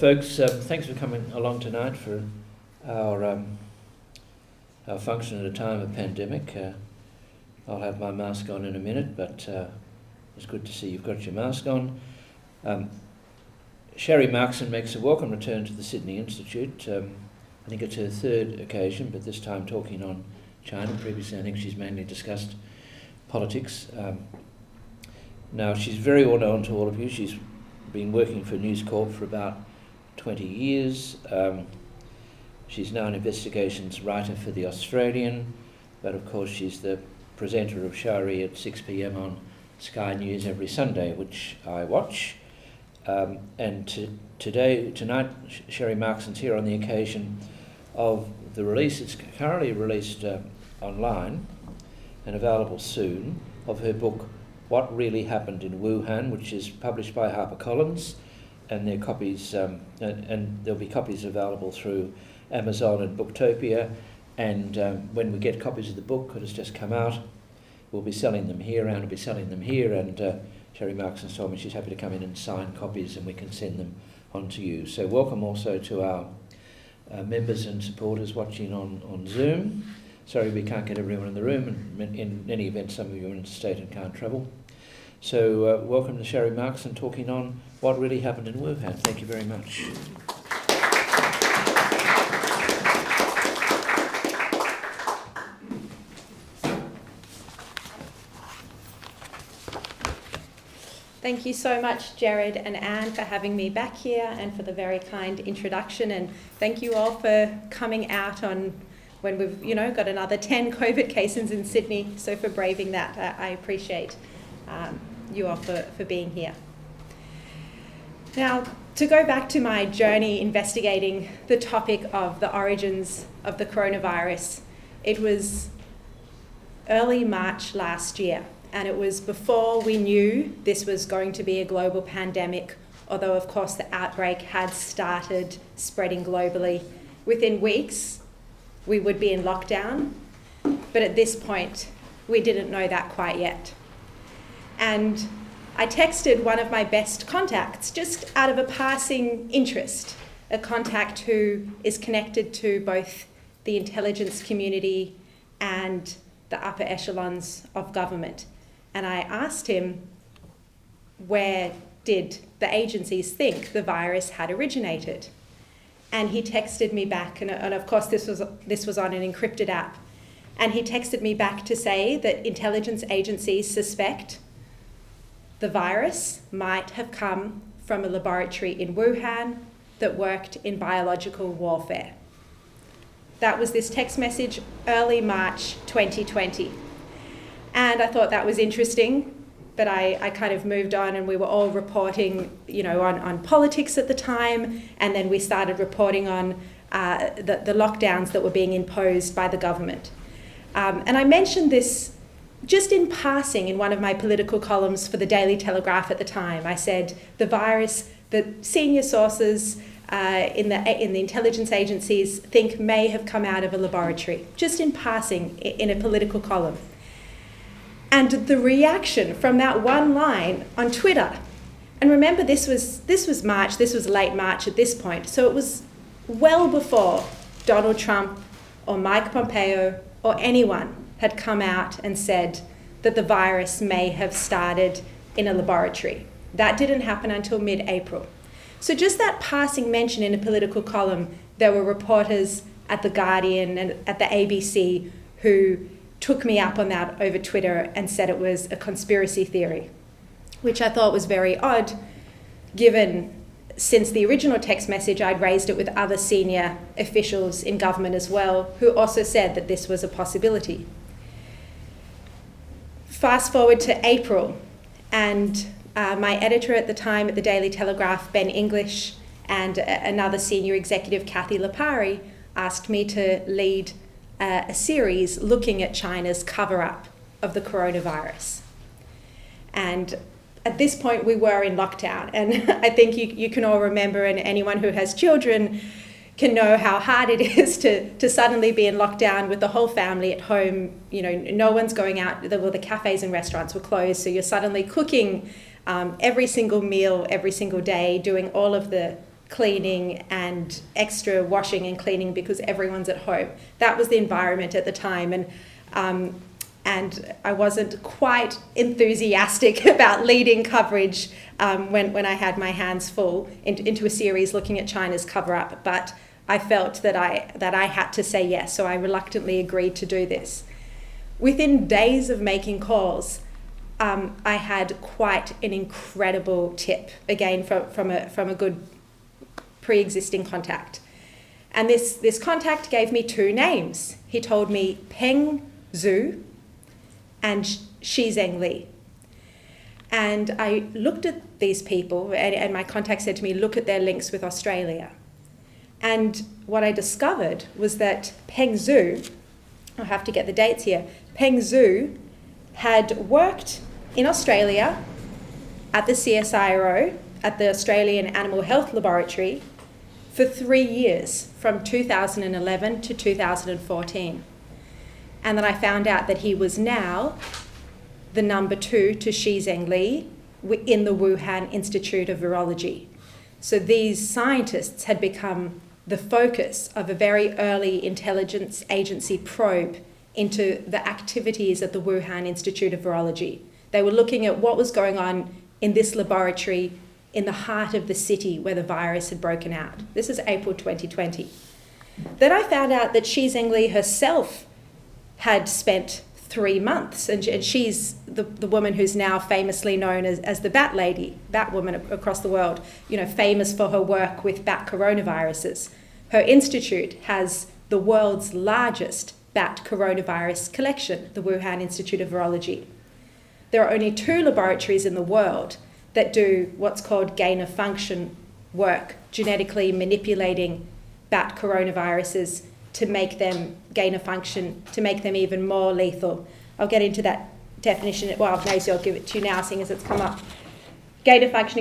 folks. Thanks for coming along tonight for our function at a time of pandemic. I'll have my mask on in a minute, but it's good to see you've got your mask on. Sharri Markson makes a welcome return to the Sydney Institute. I think it's her third occasion, but this time talking on China. Previously, I think she's mainly discussed politics. Now, she's very well known to all of you. She's been working for News Corp for about 20 years. She's now an investigations writer for The Australian, but of course she's the presenter of Sharri at 6 p.m. on Sky News every Sunday, which I watch. And tonight, Sharri Markson's here on the occasion of the release. It's currently released online and available soon, of her book, What Really Happened in Wuhan, which is published by HarperCollins, and there are copies, and there'll be copies available through Amazon and Booktopia. And when we get copies of the book that has just come out, we'll be selling them here, and we'll be selling them here. And Sharri Markson told me she's happy to come in and sign copies, and we can send them on to you. So welcome also to our members and supporters watching on Zoom. Sorry we can't get everyone in the room, and in any event some of you are interstate and can't travel. So welcome to Sharri Markson talking on what really happened in Wuhan. Thank you very much. Thank you so much, Gerard and Anne, for having me back here and for the very kind introduction. And thank you all for coming out on when we've, got another 10 COVID cases in Sydney. So for braving that, I appreciate you all for being here. Now, to go back to my journey investigating the topic of the origins of the coronavirus, it was early March last year. And it was before we knew this was going to be a global pandemic, although of course the outbreak had started spreading globally. Within weeks, we would be in lockdown, but at this point, we didn't know that quite yet. And I texted one of my best contacts, just out of a passing interest, a contact who is connected to both the intelligence community and the upper echelons of government. And I asked him, where did the agencies think the virus had originated? And he texted me back, and of course this was on an encrypted app, and he texted me back to say that intelligence agencies suspect the virus might have come from a laboratory in Wuhan that worked in biological warfare. That was this text message early March 2020. And I thought that was interesting, but I kind of moved on, and we were all reporting, on politics at the time, and then we started reporting on the lockdowns that were being imposed by the government. And I mentioned this just in passing in one of my political columns for the Daily Telegraph at the time. I said the virus that senior sources in the intelligence agencies think may have come out of a laboratory, just in passing in a political column. And the reaction from that one line on Twitter, and remember this was March, this was late March at this point, so it was well before Donald Trump or Mike Pompeo or anyone had come out and said that the virus may have started in a laboratory. That didn't happen until mid-April. So just that passing mention in a political column, there were reporters at The Guardian and at the ABC who took me up on that over Twitter and said it was a conspiracy theory, which I thought was very odd, given since the original text message I'd raised it with other senior officials in government as well, who also said that this was a possibility. Fast forward to April, and my editor at the time at the Daily Telegraph, Ben English, and another senior executive, Kathy Lipari, asked me to lead a series looking at China's cover-up of the coronavirus. And at this point we were in lockdown, and I think you can all remember, and anyone who has children can know how hard it is to suddenly be in lockdown with the whole family at home. No one's going out, the cafes and restaurants were closed, so you're suddenly cooking every single meal, every single day, doing all of the cleaning and extra washing and cleaning because everyone's at home. That was the environment at the time, and I wasn't quite enthusiastic about leading coverage when I had my hands full into a series looking at China's cover-up. But I felt that I had to say yes, so I reluctantly agreed to do this. Within days of making calls, I had quite an incredible tip, again from a good pre-existing contact. And this contact gave me two names. He told me Peng Zhu and Shi Zhengli. And I looked at these people, and my contact said to me, look at their links with Australia. And what I discovered was that Peng Zhu, I'll have to get the dates here, Peng Zhu had worked in Australia at the CSIRO, at the Australian Animal Health Laboratory, for 3 years, from 2011 to 2014. And then I found out that he was now the number 2 to Shi Zhengli in the Wuhan Institute of Virology. So these scientists had become the focus of a very early intelligence agency probe into the activities at the Wuhan Institute of Virology. They were looking at what was going on in this laboratory in the heart of the city where the virus had broken out. This is April 2020. Then I found out that Shi Zhengli herself had spent 3 months, and she's the woman who's now famously known as the Bat Lady, Bat Woman across the world, famous for her work with bat coronaviruses. Her institute has the world's largest bat coronavirus collection, the Wuhan Institute of Virology. There are only 2 laboratories in the world that do what's called gain-of-function work, genetically manipulating bat coronaviruses to make them gain a function, to make them even more lethal. I'll get into that definition. Well, Maisie, I'll give it to you now, seeing as it's come up. Gain-of-function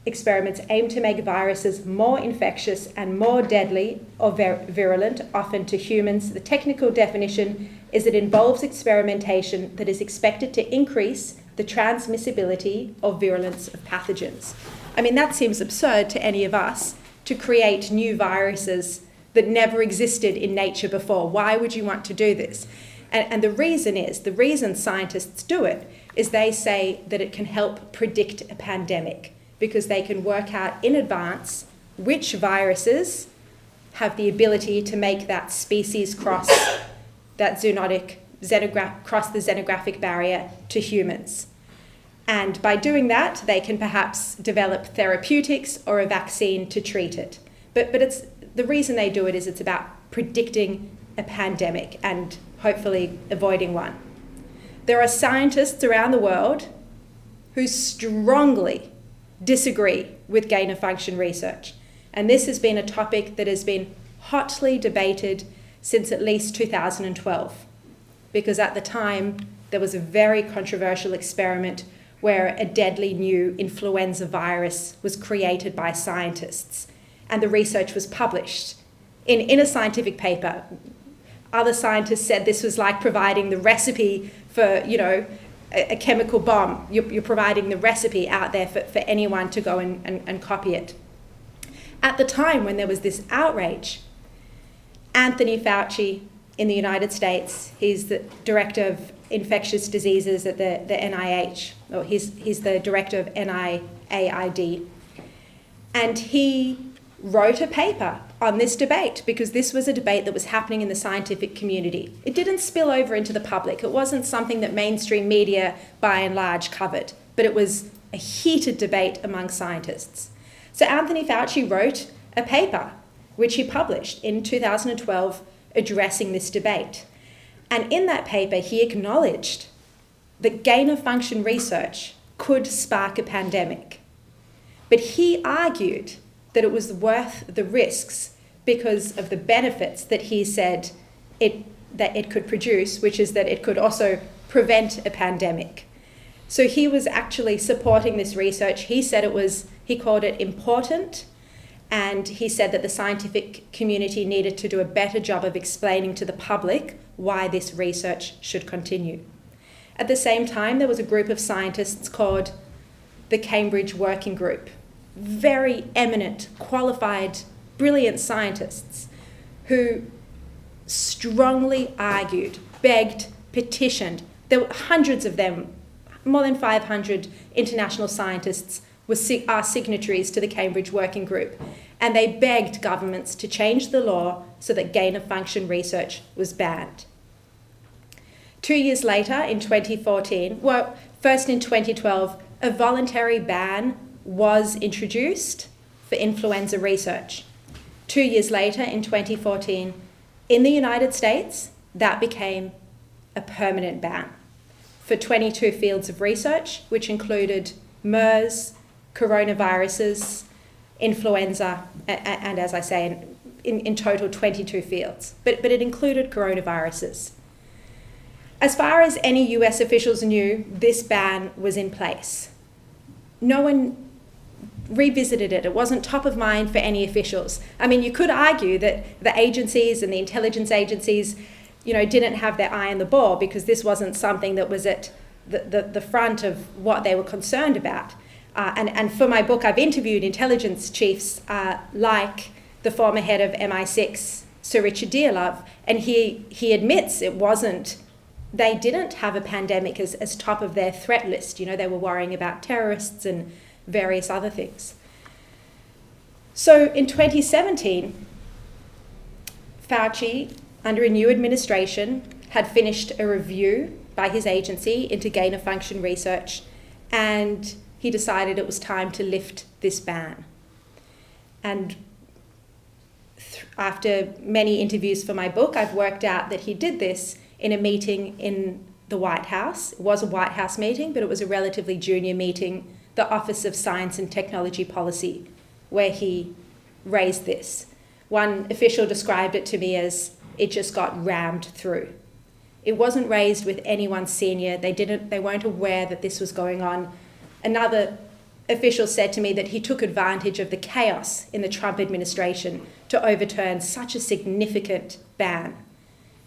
experiments aim to make viruses more infectious and more deadly or virulent, often to humans. The technical definition is it involves experimentation that is expected to increase the transmissibility or virulence of pathogens. I mean, that seems absurd to any of us, to create new viruses that never existed in nature before. Why would you want to do this? And the reason scientists do it is they say that it can help predict a pandemic, because they can work out in advance which viruses have the ability to make that species cross that cross the xenographic barrier to humans. And by doing that, they can perhaps develop therapeutics or a vaccine to treat it. But it's the reason they do it is it's about predicting a pandemic and hopefully avoiding one. There are scientists around the world who strongly disagree with gain-of-function research. And this has been a topic that has been hotly debated since at least 2012, because at the time there was a very controversial experiment where a deadly new influenza virus was created by scientists, and the research was published in a scientific paper. Other scientists said this was like providing the recipe for, a chemical bomb. You're providing the recipe out there for anyone to go and copy it. At the time when there was this outrage, Anthony Fauci in the United States, he's the director of infectious diseases at the NIH, or he's the director of NIAID, and he wrote a paper on this debate, because this was a debate that was happening in the scientific community. It didn't spill over into the public. It wasn't something that mainstream media, by and large, covered, but it was a heated debate among scientists. So Anthony Fauci wrote a paper, which he published in 2012, addressing this debate. And in that paper, he acknowledged that gain-of-function research could spark a pandemic. But he argued that it was worth the risks because of the benefits that he said that it could produce, which is that it could also prevent a pandemic. So he was actually supporting this research. He said he called it important, and he said that the scientific community needed to do a better job of explaining to the public why this research should continue. At the same time, there was a group of scientists called the Cambridge Working Group, very eminent, qualified, brilliant scientists who strongly argued, begged, petitioned. There were hundreds of them, more than 500 international scientists are signatories to the Cambridge Working Group, and they begged governments to change the law so that gain-of-function research was banned. 2 years later, in 2014, well, first in 2012, a voluntary ban was introduced for influenza research. 2 years later, in 2014, in the United States, that became a permanent ban for 22 fields of research, which included MERS, coronaviruses, influenza, and as I say, in total 22 fields. But it included coronaviruses. As far as any US officials knew, this ban was in place. No one revisited it. It wasn't top of mind for any officials. I mean, you could argue that the agencies and the intelligence agencies, didn't have their eye on the ball because this wasn't something that was at the front of what they were concerned about. And for my book, I've interviewed intelligence chiefs like the former head of MI6, Sir Richard Dearlove, and he admits they didn't have a pandemic as top of their threat list. They were worrying about terrorists and various other things. So in 2017, Fauci, under a new administration, had finished a review by his agency into gain-of-function research, and he decided it was time to lift this ban. And after many interviews for my book, I've worked out that he did this in a meeting in the White House. It was a White House meeting, but it was a relatively junior meeting, the Office of Science and Technology Policy, where he raised this. One official described it to me as it just got rammed through. It wasn't raised with anyone senior. They weren't aware that this was going on. Another official said to me that he took advantage of the chaos in the Trump administration to overturn such a significant ban,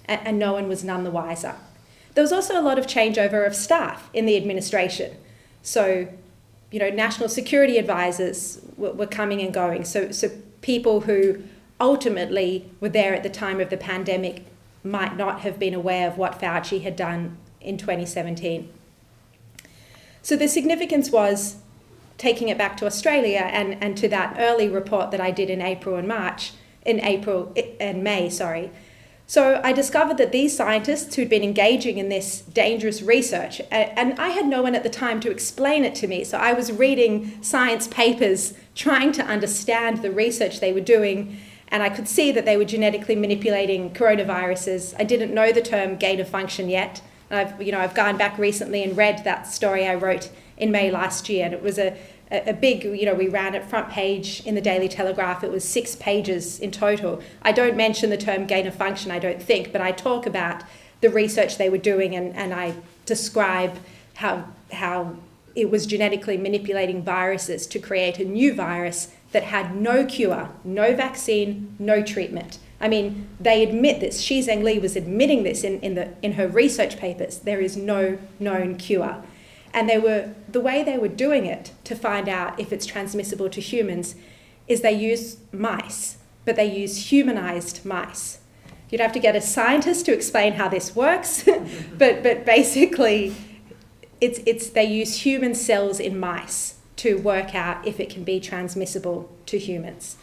and no one was none the wiser. There was also a lot of changeover of staff in the administration. So, national security advisors were coming and going. So people who ultimately were there at the time of the pandemic might not have been aware of what Fauci had done in 2017. So the significance was taking it back to Australia and to that early report that I did in April and May. So I discovered that these scientists who'd been engaging in this dangerous research, and I had no one at the time to explain it to me, so I was reading science papers trying to understand the research they were doing, and I could see that they were genetically manipulating coronaviruses. I didn't know the term gain of function yet. I've gone back recently and read that story I wrote in May last year, and it was a big, we ran it front page in the Daily Telegraph. It was 6 pages in total. I don't mention the term gain of function, I don't think, but I talk about the research they were doing, and I describe how it was genetically manipulating viruses to create a new virus that had no cure, no vaccine, no treatment. I mean, they admit this. Xi Zhengli was admitting this in her research papers. There is no known cure. And the way they were doing it to find out if it's transmissible to humans is they use mice, but they use humanized mice. You'd have to get a scientist to explain how this works, but basically they use human cells in mice to work out if it can be transmissible to humans.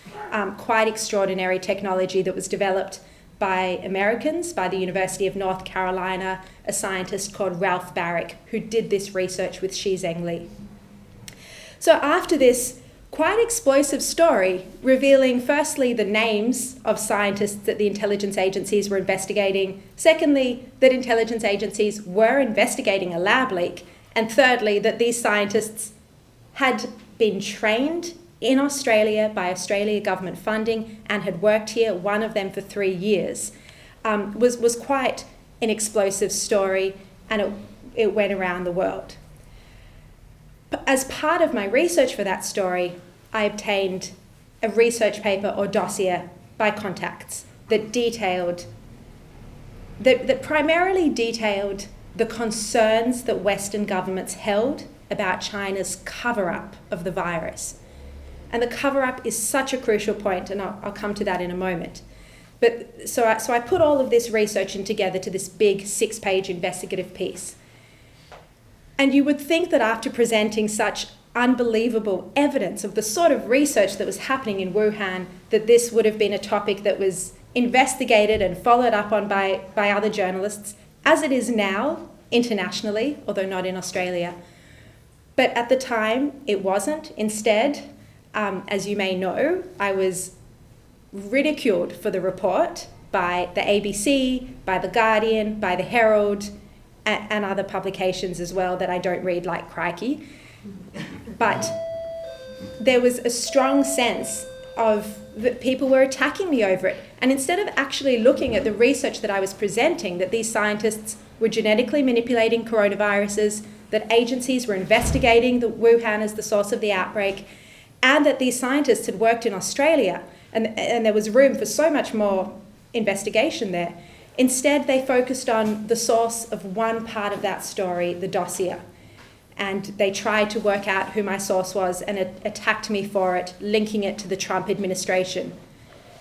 Quite extraordinary technology that was developed by Americans, by the University of North Carolina, a scientist called Ralph Barrick, who did this research with Xi Zhengli. So after this quite explosive story, revealing firstly the names of scientists that the intelligence agencies were investigating, secondly, that intelligence agencies were investigating a lab leak, and thirdly, that these scientists had been trained in Australia by Australia government funding and had worked here, one of them for 3 years, was quite an explosive story, and it went around the world. But as part of my research for that story, I obtained a research paper or dossier by contacts that primarily detailed the concerns that Western governments held about China's cover-up of the virus. And the cover-up is such a crucial point, and I'll come to that in a moment. But so I put all of this research in together to this big 6-page investigative piece. And you would think that after presenting such unbelievable evidence of the sort of research that was happening in Wuhan, that this would have been a topic that was investigated and followed up on by other journalists, as it is now internationally, although not in Australia. But at the time, it wasn't. Instead, as you may know, I was ridiculed for the report by the ABC, by The Guardian, by The Herald, and other publications as well that I don't read like crikey. But there was a strong sense of that people were attacking me over it. And instead of actually looking at the research that I was presenting, that these scientists were genetically manipulating coronaviruses, that agencies were investigating the Wuhan as the source of the outbreak, and that these scientists had worked in Australia, and there was room for so much more investigation there. Instead, they focused on the source of one part of that story, the dossier. And they tried to work out who my source was and attacked me for it, linking it to the Trump administration.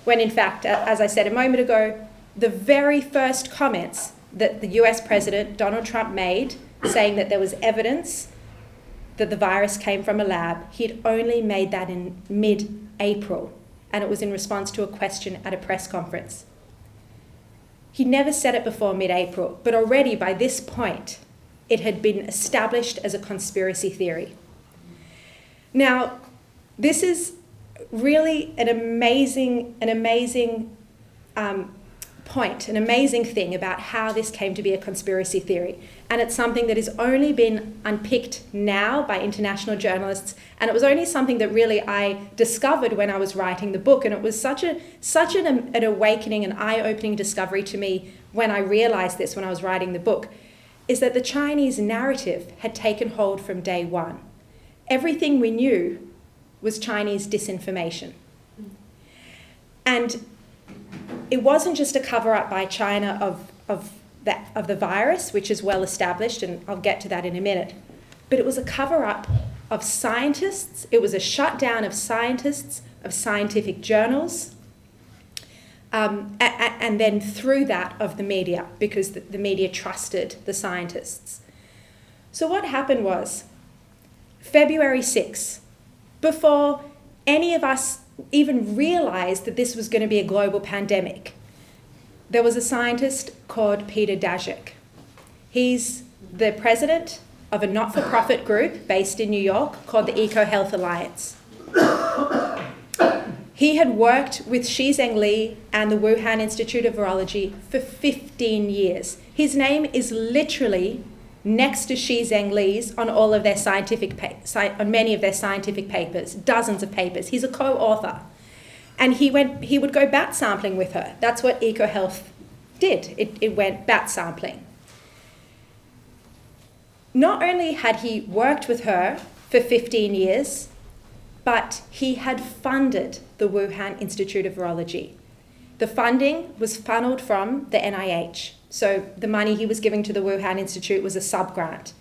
When in fact, as I said a moment ago, the very first comments that the US President, Donald Trump, made, saying that there was evidence that the virus came from a lab, he'd only made that in mid-April, and it was in response to a question at a press conference. He never said it before mid-April, but already by this point, it had been established as a conspiracy theory. Now, this is really an amazing point, an amazing thing about how this came to be a conspiracy theory. And it's something that has only been unpicked now by international journalists. And it was only something that really I discovered when I was writing the book. And it was such an awakening, an eye-opening discovery to me when I realized this when I was writing the book, is that the Chinese narrative had taken hold from day one. Everything we knew was Chinese disinformation. And it wasn't just a cover-up by China of the virus, which is well established, and I'll get to that in a minute, but it was a cover-up of scientists. It was a shutdown of scientists, of scientific journals, and then through that of the media, because the media trusted the scientists. So what happened was, February 6, before any of us even realized that this was going to be a global pandemic, there was a scientist called Peter Daszak. He's the president of a not-for-profit group based in New York called the EcoHealth Alliance. He had worked with Xi Zhengli and the Wuhan Institute of Virology for 15 years. His name is literally next to Xi Zhengli's on all of their on many of their scientific papers, dozens of papers. He's a co-author. And he would go bat sampling with her. That's what EcoHealth did. It went bat sampling. Not only had he worked with her for 15 years, but he had funded the Wuhan Institute of Virology. The funding was funneled from the NIH. So the money he was giving to the Wuhan Institute was a sub-grant.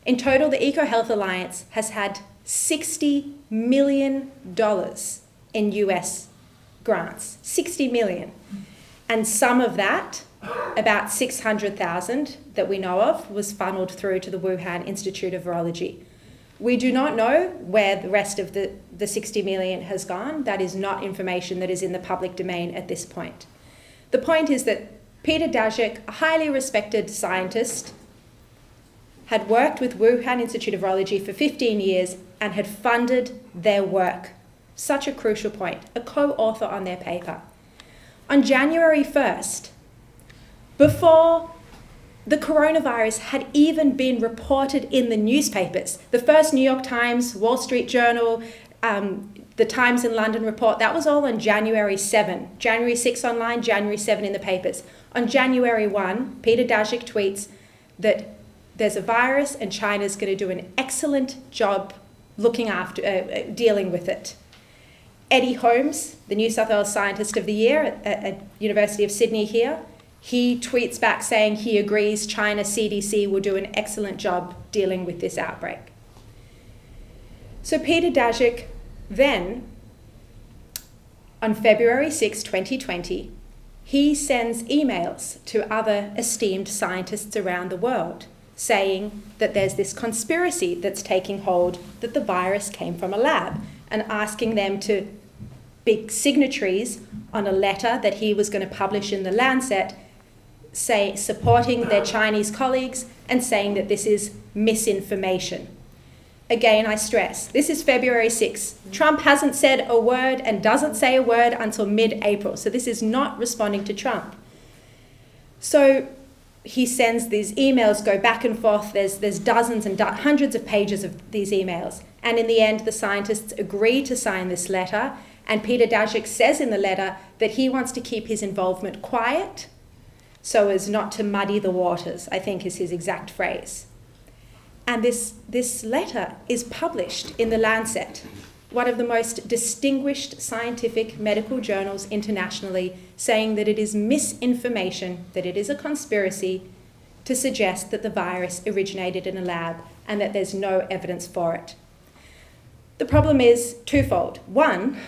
In total, the EcoHealth Alliance has had $60 million in US grants, 60 million. And some of that, about 600,000 that we know of, was funneled through to the Wuhan Institute of Virology. We do not know where the rest of the 60 million has gone. That is not information that is in the public domain at this point. The point is that Peter Daszak, a highly respected scientist, had worked with Wuhan Institute of Virology for 15 years and had funded their work. Such a crucial point, a co-author on their paper. On January 1st, before the coronavirus had even been reported in the newspapers, the first New York Times, Wall Street Journal, the Times in London report, that was all on January 7. January 6 online, January 7 in the papers. On January 1, Peter Daszak tweets that there's a virus and China's going to do an excellent job looking after, dealing with it. Eddie Holmes, the New South Wales Scientist of the Year at University of Sydney here, he tweets back saying he agrees China CDC will do an excellent job dealing with this outbreak. So Peter Daszak Then, on February 6, 2020, he sends emails to other esteemed scientists around the world saying that there's this conspiracy that's taking hold, that the virus came from a lab, and asking them to be signatories on a letter that he was going to publish in the Lancet, supporting their Chinese colleagues and saying that this is misinformation. Again, I stress, this is February 6th. Trump hasn't said a word and doesn't say a word until mid-April. So this is not responding to Trump. So he sends these emails, go back and forth. There's dozens and hundreds of pages of these emails. And in the end, the scientists agree to sign this letter. And Peter Daszak says in the letter that he wants to keep his involvement quiet so as not to muddy the waters, I think is his exact phrase. And this letter is published in the Lancet, one of the most distinguished scientific medical journals internationally, saying that it is misinformation, that it is a conspiracy to suggest that the virus originated in a lab and that there's no evidence for it. The problem is twofold. One,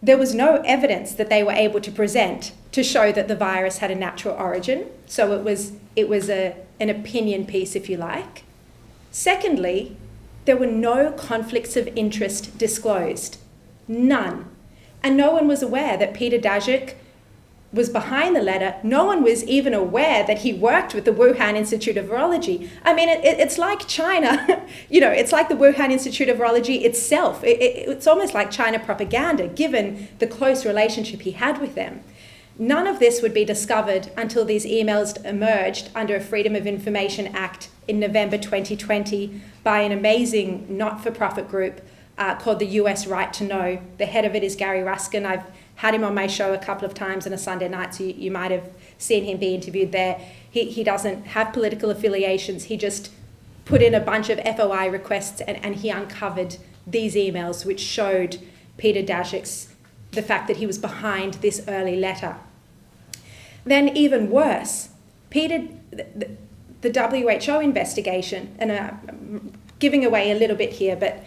there was no evidence that they were able to present to show that the virus had a natural origin, so it was an opinion piece, if you like. Secondly, there were no conflicts of interest disclosed. None. And no one was aware that Peter Daszak was behind the letter. No one was even aware that he worked with the Wuhan Institute of Virology. I mean, it's like China, it's like the Wuhan Institute of Virology itself. It's almost like China propaganda, given the close relationship he had with them. None of this would be discovered until these emails emerged under a Freedom of Information Act in November 2020 by an amazing not-for-profit group called the US Right to Know. The head of it is Gary Ruskin. I've had him on my show a couple of times on a Sunday night, so you might have seen him be interviewed there. He doesn't have political affiliations. He just put in a bunch of FOI requests and he uncovered these emails which showed Peter Daszak's, the fact that he was behind this early letter. Then even worse, the WHO investigation, and I'm giving away a little bit here, but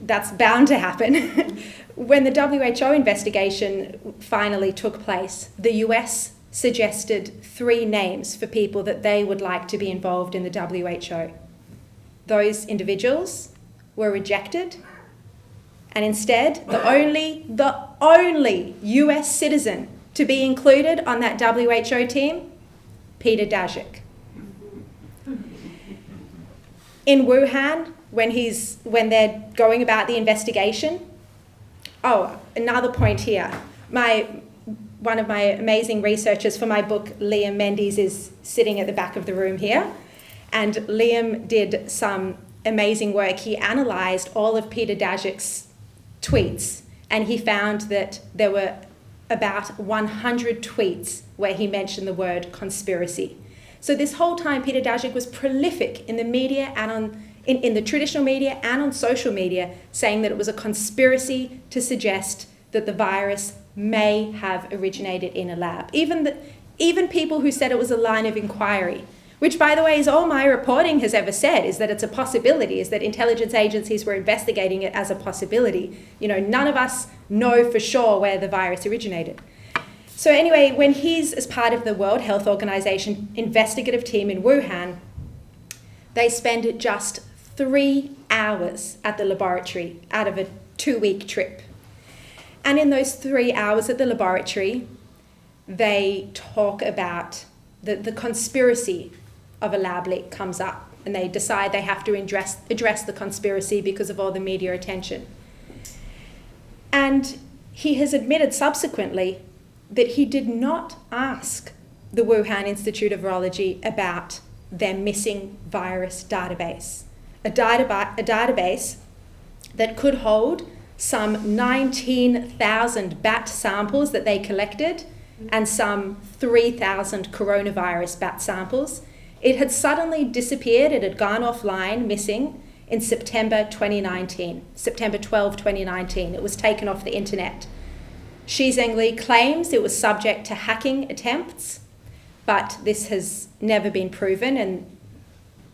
that's bound to happen. When the WHO investigation finally took place, the US suggested 3 names for people that they would like to be involved in the WHO. Those individuals were rejected, and instead, the only US citizen to be included on that WHO team, Peter Daszak. In Wuhan, when they're going about the investigation, another point here. One of my amazing researchers for my book, Liam Mendes, is sitting at the back of the room here. And Liam did some amazing work. He analysed all of Peter Daszak's tweets, and he found that there were about 100 tweets where he mentioned the word conspiracy. So this whole time, Peter Daszak was prolific in the media and in the traditional media and on social media, saying that it was a conspiracy to suggest that the virus may have originated in a lab. Even people who said it was a line of inquiry, which, by the way, is all my reporting has ever said, is that it's a possibility, is that intelligence agencies were investigating it as a possibility. None of us know for sure where the virus originated. So anyway, when he's, as part of the World Health Organization investigative team in Wuhan, they spend just 3 hours at the laboratory out of a 2-week trip. And in those 3 hours at the laboratory, they talk about the conspiracy of a lab leak comes up, and they decide they have to address the conspiracy because of all the media attention. And he has admitted subsequently that he did not ask the Wuhan Institute of Virology about their missing virus database, a database that could hold some 19,000 bat samples that they collected and some 3,000 coronavirus bat samples. It had suddenly disappeared. It had gone offline, missing, in September 2019, September 12, 2019. It was taken off the internet. Xi Zhengli claims it was subject to hacking attempts, but this has never been proven, and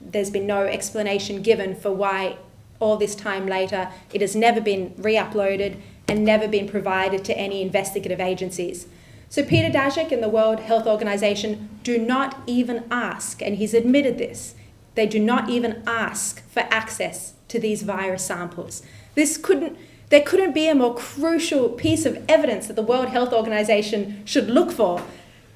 there's been no explanation given for why all this time later. It has never been re-uploaded and never been provided to any investigative agencies. So Peter Daszak and the World Health Organization do not even ask, and he's admitted this, they do not even ask for access to these virus samples. There couldn't be a more crucial piece of evidence that the World Health Organization should look for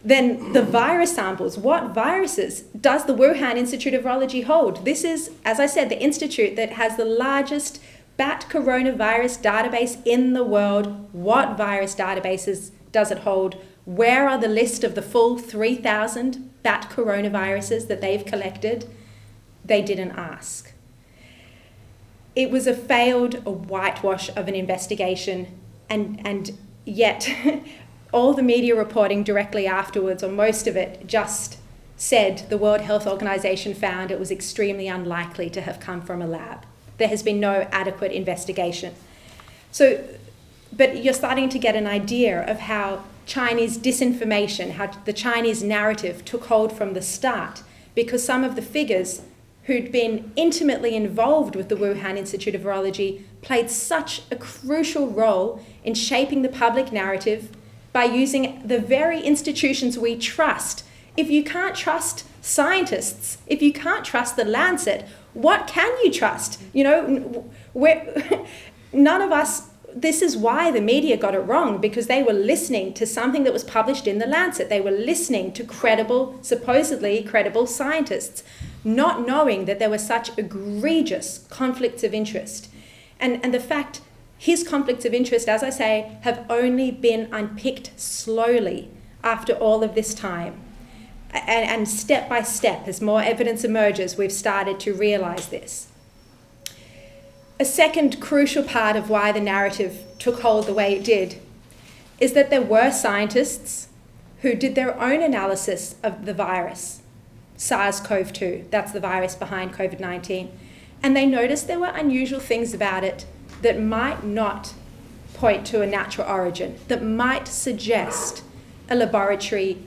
than the virus samples. What viruses does the Wuhan Institute of Virology hold? This is, as I said, the institute that has the largest bat coronavirus database in the world. What virus databases does it hold? Where are the list of the full 3,000 bat coronaviruses that they've collected? They didn't ask. It was a whitewash of an investigation, and yet all the media reporting directly afterwards, or most of it, just said the World Health Organization found it was extremely unlikely to have come from a lab. There has been no adequate investigation. But you're starting to get an idea of how Chinese disinformation, how the Chinese narrative took hold from the start, because some of the figures who'd been intimately involved with the Wuhan Institute of Virology played such a crucial role in shaping the public narrative by using the very institutions we trust. If you can't trust scientists, if you can't trust the Lancet, what can you trust? None of us, this is why the media got it wrong, because they were listening to something that was published in the Lancet. They were listening to supposedly credible scientists, not knowing that there were such egregious conflicts of interest. And the fact his conflicts of interest, as I say, have only been unpicked slowly after all of this time. And step by step, as more evidence emerges, we've started to realize this. A second crucial part of why the narrative took hold the way it did is that there were scientists who did their own analysis of the virus, SARS-CoV-2, that's the virus behind COVID-19, and they noticed there were unusual things about it that might not point to a natural origin, that might suggest a laboratory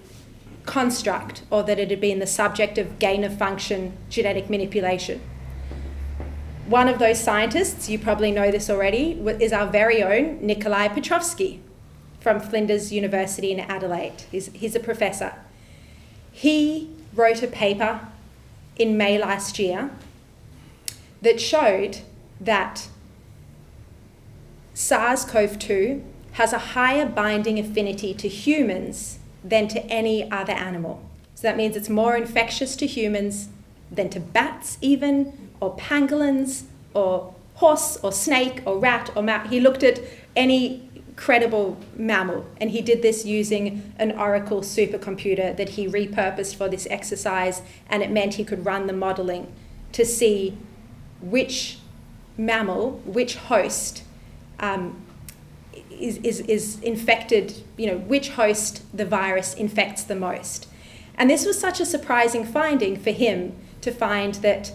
construct, or that it had been the subject of gain-of-function genetic manipulation. One of those scientists, you probably know this already, is our very own Nikolai Petrovsky from Flinders University in Adelaide. He's a professor. He wrote a paper in May last year that showed that SARS-CoV-2 has a higher binding affinity to humans than to any other animal. So that means it's more infectious to humans than to bats even, or pangolins, or horse, or snake, or rat, or mouse. He looked at any credible mammal, and he did this using an Oracle supercomputer that he repurposed for this exercise, and it meant he could run the modeling to see which mammal, which host is infected, which host the virus infects the most. And this was such a surprising finding for him, to find that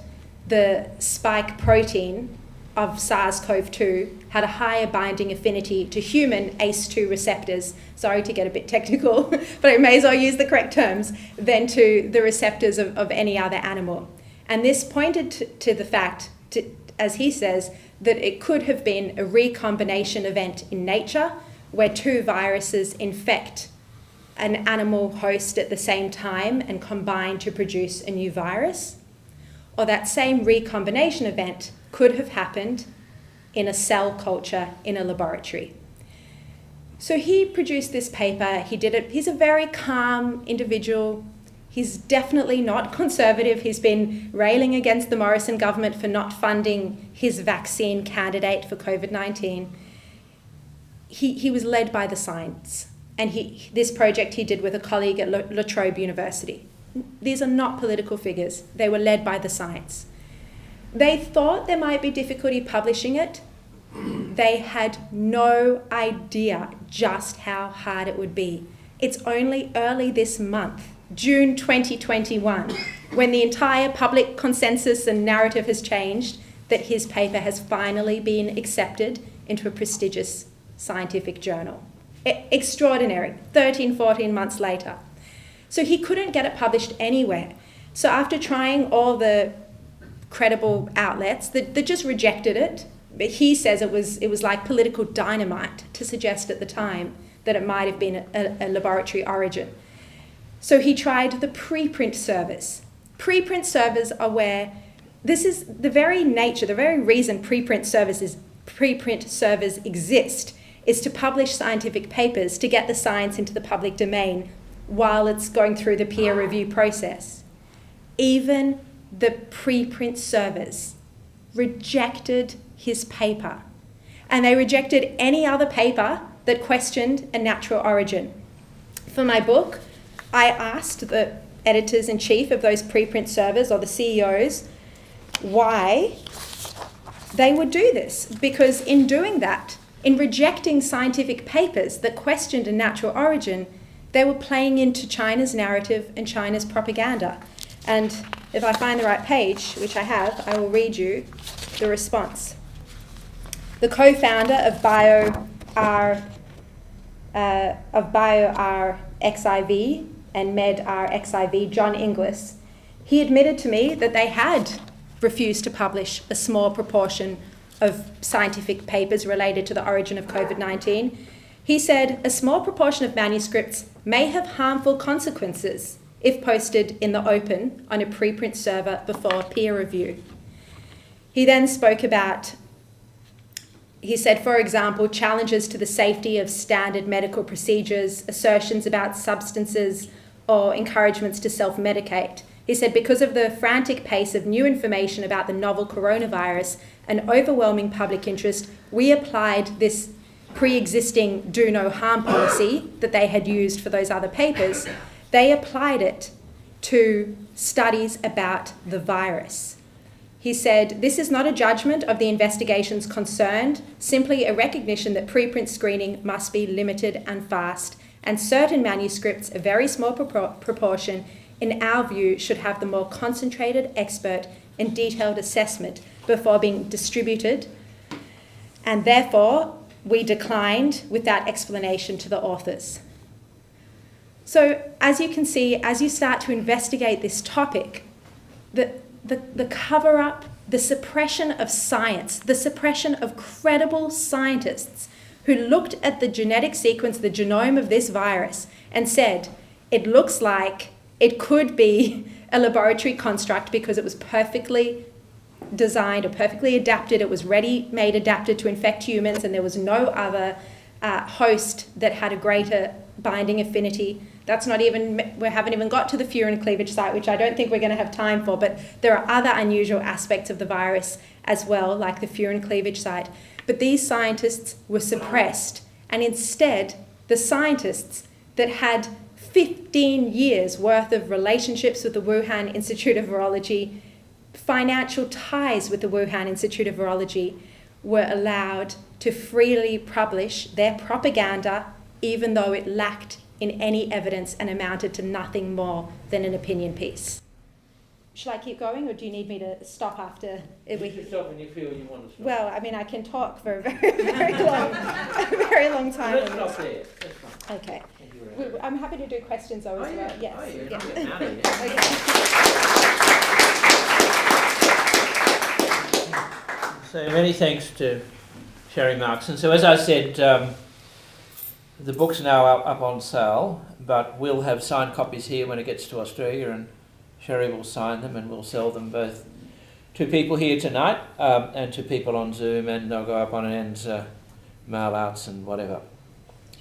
the spike protein of SARS-CoV-2 had a higher binding affinity to human ACE2 receptors, sorry to get a bit technical, but I may as well use the correct terms, than to the receptors of any other animal. And this pointed to the fact, as he says, that it could have been a recombination event in nature where two viruses infect an animal host at the same time and combine to produce a new virus. Or that same recombination event could have happened in a cell culture in a laboratory. So he produced this paper, he did it. He's a very calm individual. He's definitely not conservative. He's been railing against the Morrison government for not funding his vaccine candidate for COVID-19. He was led by the science. And this project he did with a colleague at La Trobe University. These are not political figures. They were led by the science. They thought there might be difficulty publishing it. They had no idea just how hard it would be. It's only early this month, June 2021, when the entire public consensus and narrative has changed, that his paper has finally been accepted into a prestigious scientific journal. Extraordinary, 13, 14 months later. So he couldn't get it published anywhere. So after trying all the credible outlets that just rejected it. But he says it was like political dynamite to suggest at the time that it might have been a laboratory origin. So he tried the preprint servers. Preprint servers are where, this is the very nature, the very reason preprint servers exist is to publish scientific papers, to get the science into the public domain while it's going through the peer review process. Even the preprint servers rejected his paper, and they rejected any other paper that questioned a natural origin. For my book, I asked the editors-in-chief of those preprint servers, or the CEOs, why they would do this, because in doing that, in rejecting scientific papers that questioned a natural origin, they were playing into China's narrative and China's propaganda. And if I find the right page, which I have, I will read you the response. The co-founder of BioRxiv and MedRxiv, John Inglis, he admitted to me that they had refused to publish a small proportion of scientific papers related to the origin of COVID-19. He said a small proportion of manuscripts may have harmful consequences if posted in the open on a preprint server before peer review. He then spoke about, he said, for example, challenges to the safety of standard medical procedures, assertions about substances, or encouragements to self-medicate. He said, because of the frantic pace of new information about the novel coronavirus and overwhelming public interest, we applied this pre-existing do no harm policy that they had used for those other papers. They applied it to studies about the virus. He said, this is not a judgment of the investigations concerned, simply a recognition that preprint screening must be limited and fast, and certain manuscripts, a very small proportion, in our view, should have the more concentrated, expert, and detailed assessment before being distributed, and therefore we declined with that explanation to the authors. So as you can see, as you start to investigate this topic, the cover-up, the suppression of science, the suppression of credible scientists who looked at the genetic sequence, the genome of this virus, and said, it looks like it could be a laboratory construct because it was perfectly designed or perfectly adapted. It was ready-made adapted to infect humans, and there was no other host that had a greater binding affinity. That's not even, we haven't even got to the furin cleavage site, which I don't think we're going to have time for, but there are other unusual aspects of the virus as well, like the furin cleavage site. But these scientists were suppressed, and instead, the scientists that had 15 years worth of relationships with the Wuhan Institute of Virology, financial ties with the Wuhan Institute of Virology, were allowed to freely publish their propaganda, even though it lacked in any evidence and amounted to nothing more than an opinion piece. Should I keep going, or do you need me to stop after? You can stop when you feel you want to stop. Well, I mean, I can talk for a very long time. Let's stop there. That's fine. Okay. I'm happy to do questions though as well. Yes. Oh, yeah. Okay. So many thanks to Sharri Markson. So as I said, the book's now up on sale, but we'll have signed copies here when it gets to Australia, and Sharri will sign them, and we'll sell them both to people here tonight and to people on Zoom, and they'll go up on ends, mail outs and whatever.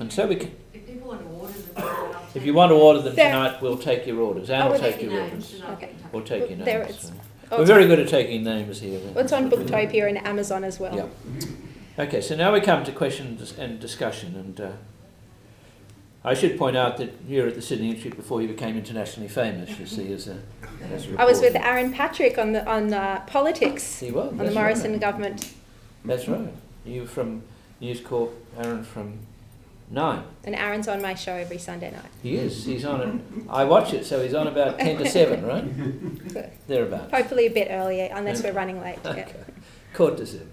And so we can. If people want to order them, if you want to order them tonight, we'll take your orders. Anne will take your orders. Okay. We'll take your There names. it's- So. We're very good at taking names here. Well, it's on Booktopia and Amazon as well. Yeah. Okay, so now we come to questions and discussion, and I should point out that here at the Sydney Institute, before you became internationally famous, you see, as a I was with reporter. Aaron Patrick on politics, He was, on the that's Morrison right. government, That's right. You from News Corp, Aaron from Nine. and Aaron's on my show every Sunday night. He is. He's on it. I watch it, so he's on about 10 to 7, right? So Thereabouts. hopefully a bit earlier, unless we're running late. Yeah. Okay. Quarter to 7.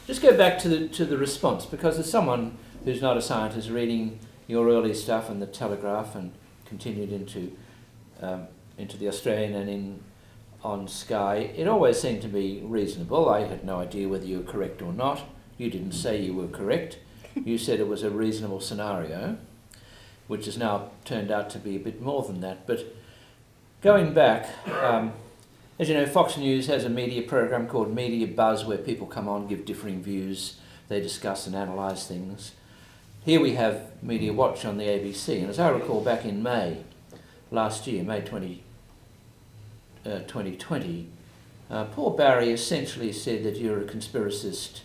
Just go back to the response, because as someone who's not a scientist reading your early stuff in the Telegraph and continued into into the Australian and on Sky, it always seemed to be reasonable. I had no idea whether you were correct or not. You didn't say you were correct. You said it was a reasonable scenario, which has now turned out to be a bit more than that. But going back, as you know, Fox News has a media program called Media Buzz, where people come on, give differing views, they discuss and analyse things. Here we have Media Watch on the ABC, and as I recall, back in May last year, May 2020, Paul Barry essentially said that you're a conspiracist.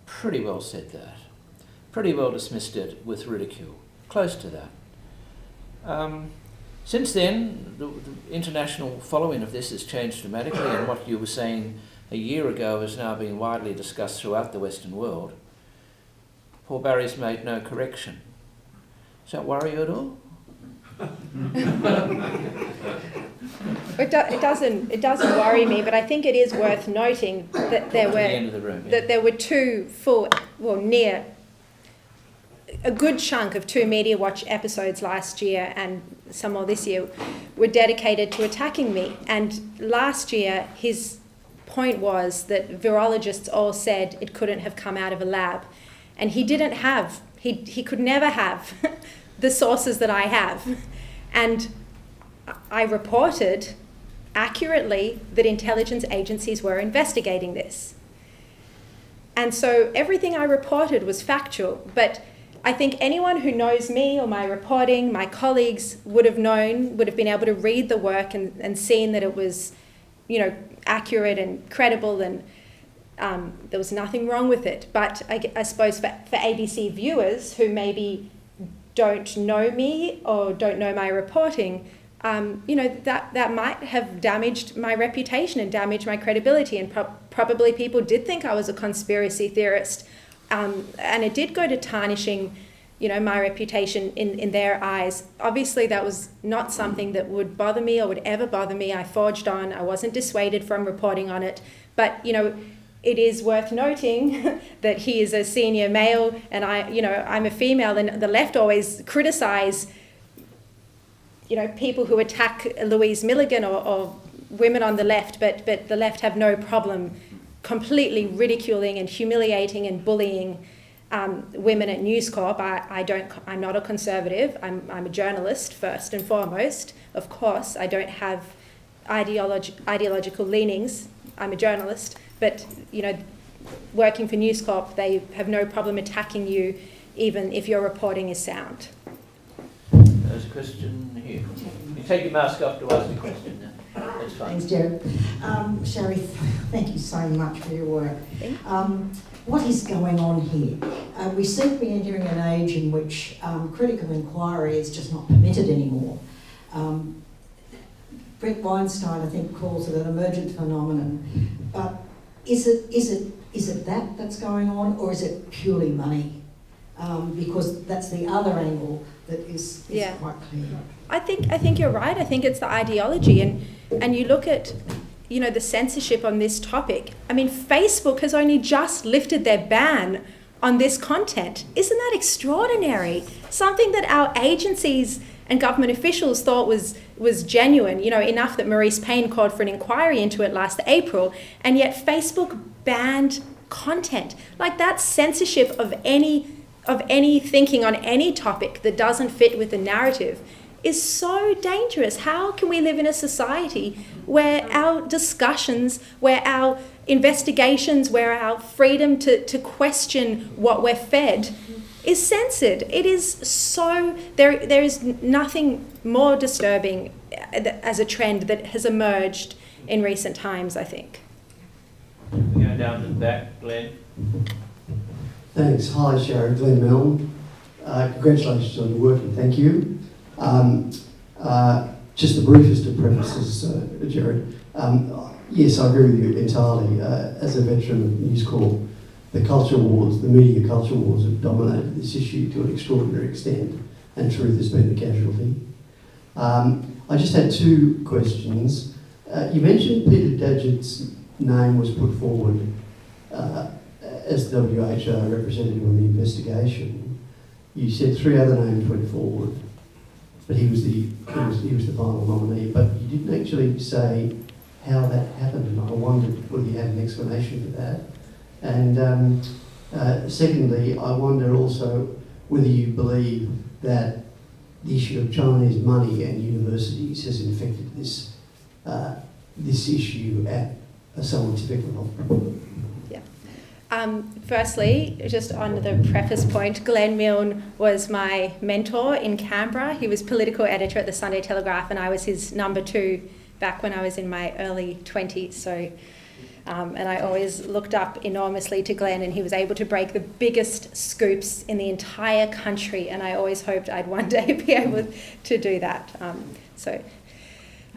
Pretty well said that. Pretty well dismissed it with ridicule. Close to that. Since then, the international following of this has changed dramatically, and what you were saying a year ago has now been widely discussed throughout the Western world. Paul Barry's made no correction. Does that worry you at all? It doesn't worry me, but I think it is worth noting that there were two near a good chunk of 2 Media Watch episodes last year and some more this year were dedicated to attacking me. And last year, his point was that virologists all said it couldn't have come out of a lab. And he could never have the sources that I have. And I reported accurately that intelligence agencies were investigating this. And so everything I reported was factual, but I think anyone who knows me or my reporting, my colleagues would have been able to read the work and seen that it was, accurate and credible, and there was nothing wrong with it. But I suppose for ABC viewers who maybe don't know me or don't know my reporting, that might have damaged my reputation and damaged my credibility, and probably people did think I was a conspiracy theorist. And it did go to tarnishing, my reputation in their eyes. Obviously, that was not something that would bother me or would ever bother me. I forged on. I wasn't dissuaded from reporting on it. But, it is worth noting that he is a senior male and I'm a female, and the left always criticise, people who attack Louise Milligan or women on the left, but the left have no problem completely ridiculing and humiliating and bullying women at News Corp. I'm not a conservative. I'm a journalist first and foremost. Of course, I don't have ideological leanings. I'm a journalist, but working for News Corp, they have no problem attacking you, even if your reporting is sound. There's a question here. You take your mask off to ask the question now. That's fine. Thanks, Gerard. Sharri, thank you so much for your work. What is going on here? We seem to be entering an age in which critical inquiry is just not permitted anymore. Brett Weinstein, I think, calls it an emergent phenomenon. But is it that's going on, or is it purely money? Because that's the other angle that is quite clear. I think you're right. I think it's the ideology, and you look at the censorship on this topic. I mean, Facebook has only just lifted their ban on this content. Isn't that extraordinary? Something that our agencies and government officials thought was genuine, enough that Maurice Payne called for an inquiry into it last April, and yet Facebook banned content. Like, that censorship of any thinking on any topic that doesn't fit with the narrative is so dangerous. How can we live in a society where our discussions, where our investigations, where our freedom to question what we're fed is censored? It is so, there is nothing more disturbing as a trend that has emerged in recent times, I think. We're going down to the back, Glenn. Thanks. Hi, Sharri. Glenn Milne. Congratulations on your work, and thank you. Just the briefest of prefaces, Gerard. Yes, I agree with you entirely. As a veteran of News Corp, the culture wars, the media culture wars have dominated this issue to an extraordinary extent, and truth has been the casualty. I just had 2 questions. You mentioned Peter Dadgett's name was put forward as the WHO representative on the investigation. You said 3 other names went forward. but he was the final nominee. But you didn't actually say how that happened, and I wondered whether you had an explanation for that. And secondly, I wonder also whether you believe that the issue of Chinese money and universities has infected this issue at a scientific level. Firstly, just on the preface point, Glenn Milne was my mentor in Canberra. He was political editor at the Sunday Telegraph, and I was his number 2 back when I was in my early 20s. So, and I always looked up enormously to Glenn, and he was able to break the biggest scoops in the entire country, and I always hoped I'd one day be able to do that.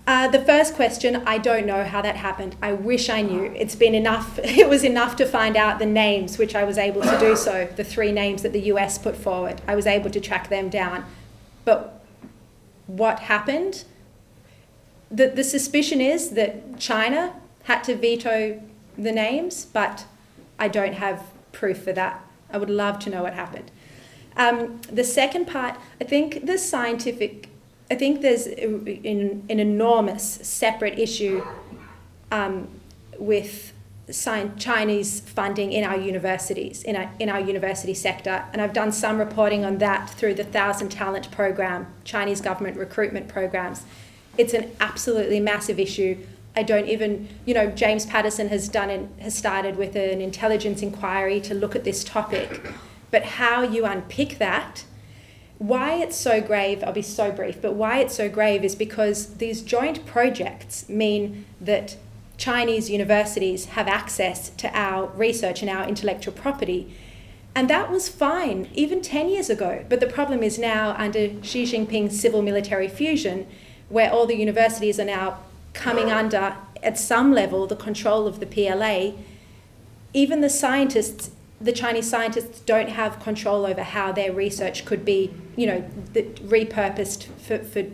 The first question, I don't know how that happened. I wish I knew. It's been enough. It was enough to find out the names, which I was able to do so, the 3 names that the US put forward. I was able to track them down. But what happened? The suspicion is that China had to veto the names, but I don't have proof for that. I would love to know what happened. The second part, I think there's an enormous separate issue with Chinese funding in our universities, in our university sector. And I've done some reporting on that through the 1,000 Talent program, Chinese government recruitment programs. It's an absolutely massive issue. I don't even, James Patterson has started with an intelligence inquiry to look at this topic. But how you unpick that, why it's so grave, I'll be so brief, but why it's so grave is because these joint projects mean that Chinese universities have access to our research and our intellectual property. And that was fine, even 10 years ago. But the problem is now, under Xi Jinping's civil-military fusion, where all the universities are now coming under, at some level, the control of the PLA, even the scientists, the Chinese scientists don't have control over how their research could be, repurposed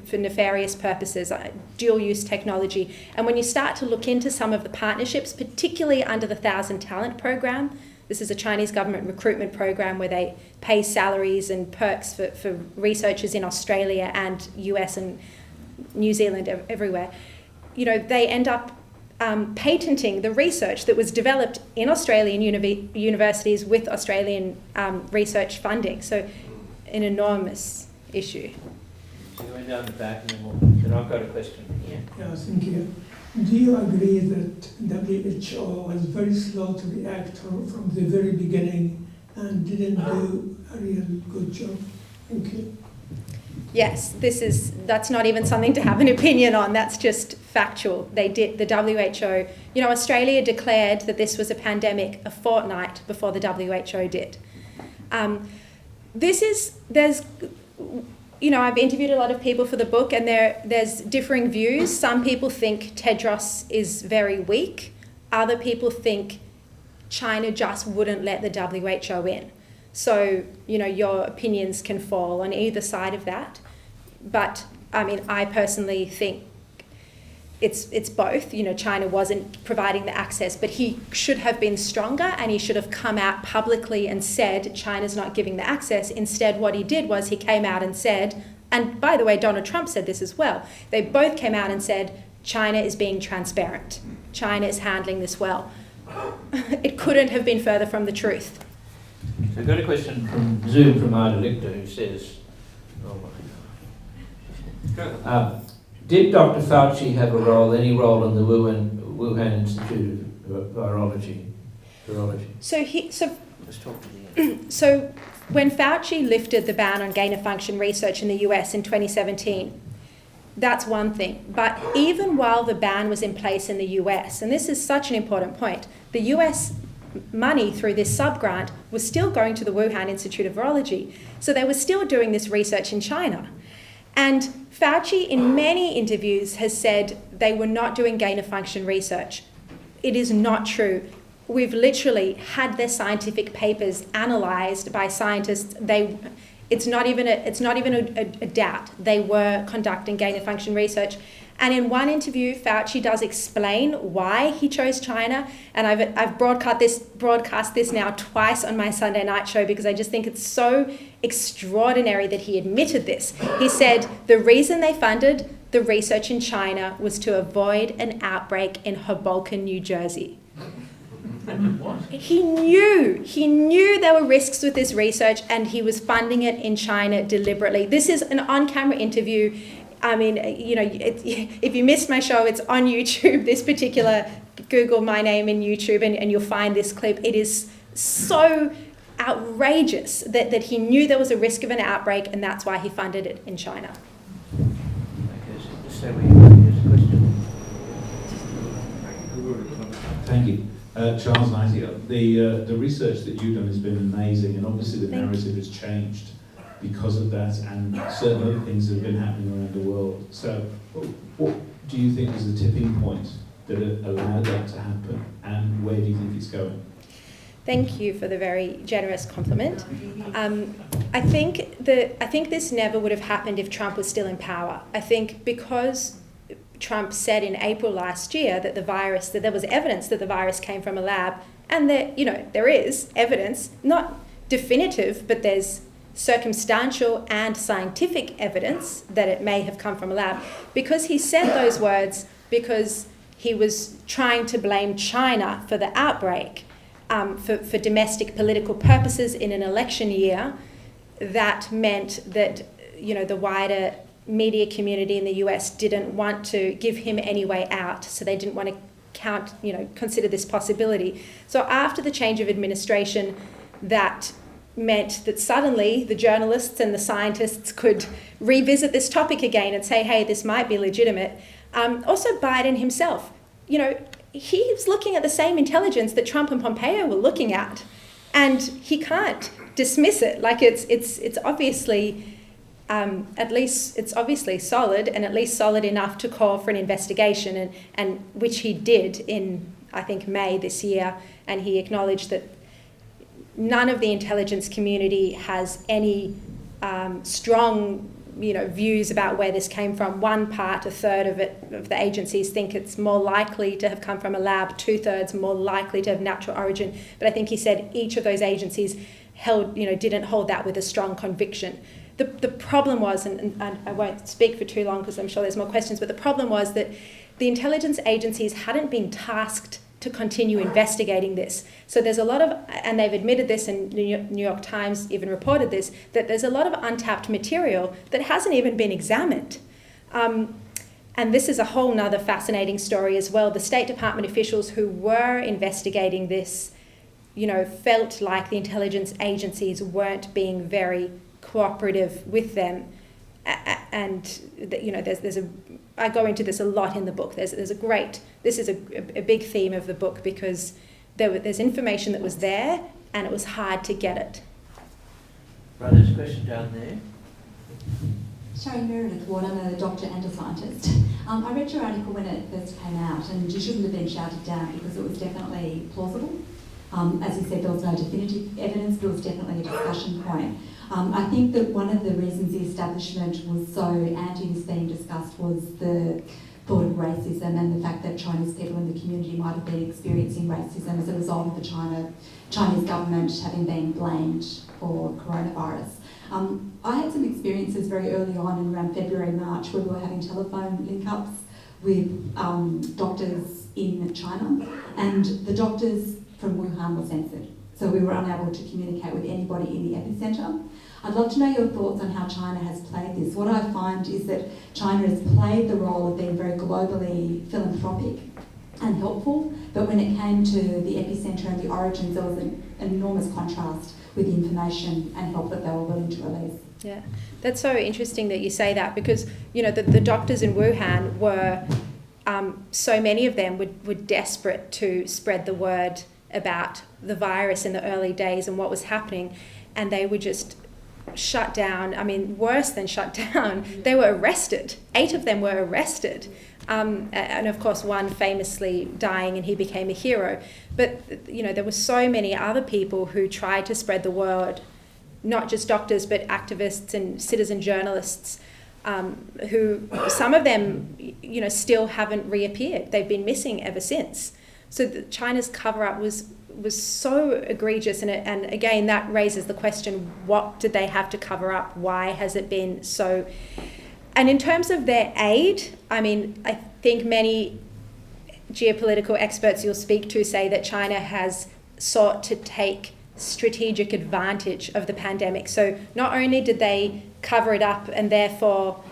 for nefarious purposes, dual-use technology. And when you start to look into some of the partnerships, particularly under the 1,000 Talent program, this is a Chinese government recruitment program where they pay salaries and perks for researchers in Australia and US and New Zealand, everywhere. They end up patenting the research that was developed in Australian universities with Australian research funding. So an enormous issue. So you went down the back and then I've got a question here. Yeah, thank you. Do you agree that WHO was very slow to react from the very beginning and didn't do a real good job? Thank you. Yes, that's not even something to have an opinion on. That's just factual. They did, the WHO, Australia declared that this was a pandemic a fortnight before the WHO did. I've interviewed a lot of people for the book, and there's differing views. Some people think Tedros is very weak. Other people think China just wouldn't let the WHO in. So, your opinions can fall on either side of that. But, I personally think it's both. China wasn't providing the access, but he should have been stronger, and he should have come out publicly and said China's not giving the access. Instead, what he did was he came out and said, and by the way, Donald Trump said this as well, they both came out and said China is being transparent. China is handling this well. It couldn't have been further from the truth. So I've got a question from Zoom from Ardelicta, who says, did Dr. Fauci have any role in the Wuhan Institute of Virology? Let's talk to the end. So when Fauci lifted the ban on gain-of-function research in the US in 2017, that's one thing. But even while the ban was in place in the US, and this is such an important point, the US money through this sub-grant was still going to the Wuhan Institute of Virology. So they were still doing this research in China. And Fauci, in many interviews, has said they were not doing gain-of-function research. It is not true. We've literally had their scientific papers analysed by scientists. It's not even a doubt. They were conducting gain-of-function research. And in one interview, Fauci does explain why he chose China. And I've broadcast this now twice on my Sunday night show because I just think it's so extraordinary that he admitted this. He said the reason they funded the research in China was to avoid an outbreak in Hoboken, New Jersey. He knew there were risks with this research and he was funding it in China deliberately. This is an on-camera interview. I mean, if you missed my show, it's on YouTube, this particular, Google my name in YouTube and you'll find this clip. It is so outrageous that he knew there was a risk of an outbreak and that's why he funded it in China. So we here's a question. Thank you. Charles Nightingale, the research that you've done has been amazing, and obviously the narrative has changed because of that, and certain other things that have been happening around the world. So, what do you think is the tipping point that allowed that to happen, and where do you think it's going? Thank you for the very generous compliment. I think this never would have happened if Trump was still in power. I think because Trump said in April last year that there was evidence that the virus came from a lab, and there is evidence, not definitive, but there's circumstantial and scientific evidence that it may have come from a lab. Because he said those words, because he was trying to blame China for the outbreak, for domestic political purposes in an election year, that meant that the wider media community in the US didn't want to give him any way out, so they didn't want to consider this possibility. So after the change of administration, that meant that suddenly the journalists and the scientists could revisit this topic again and say, hey, this might be legitimate. Also Biden himself, he was looking at the same intelligence that Trump and Pompeo were looking at, and he can't dismiss it. Like it's obviously it's obviously solid, and at least solid enough to call for an investigation, and which he did in, I think, May this year, and he acknowledged that none of the intelligence community has any strong views about where this came from. A third of the agencies think it's more likely to have come from a lab, 2/3 more likely to have natural origin. But I think he said each of those agencies didn't hold that with a strong conviction. The problem was, and I won't speak for too long because I'm sure there's more questions, but the problem was that the intelligence agencies hadn't been tasked to continue investigating this. So there's a lot of, and they've admitted this, and New York Times even reported this, that there's a lot of untapped material that hasn't even been examined. And this is a whole nother fascinating story as well. The State Department officials who were investigating this, felt like the intelligence agencies weren't being very cooperative with them. And I go into this a lot in the book. This is a big theme of the book, because there's information that was there and it was hard to get it. Right, there's a question down there. Sharri Markson, I'm a doctor and a scientist. I read your article when it first came out, and you shouldn't have been shouted down because it was definitely plausible. As you said, there was no definitive evidence, but it was definitely a discussion point. I think that one of the reasons the establishment was so anti this being discussed was the thought of racism and the fact that Chinese people in the community might have been experiencing racism as a result of the Chinese government having been blamed for coronavirus. I had some experiences very early on in around February, March, where we were having telephone link-ups with doctors in China, and the doctors from Wuhan were censored. So we were unable to communicate with anybody in the epicentre. I'd love to know your thoughts on how China has played this. What I find is that China has played the role of being very globally philanthropic and helpful, but when it came to the epicentre and the origins, there was an enormous contrast with the information and help that they were willing to release. Yeah, that's so interesting that you say that, because the doctors in Wuhan were, so many of them were desperate to spread the word about the virus in the early days and what was happening, and they were just shut down. I mean, worse than shut down, they were arrested. 8 of them were arrested, and of course one famously dying, and he became a hero. But there were so many other people who tried to spread the word, not just doctors but activists and citizen journalists. who some of them, still haven't reappeared. They've been missing ever since. So China's cover-up was so egregious, and again, that raises the question, what did they have to cover up? Why has it been so? And in terms of their aid, I think many geopolitical experts you'll speak to say that China has sought to take strategic advantage of the pandemic. So not only did they cover it up and therefore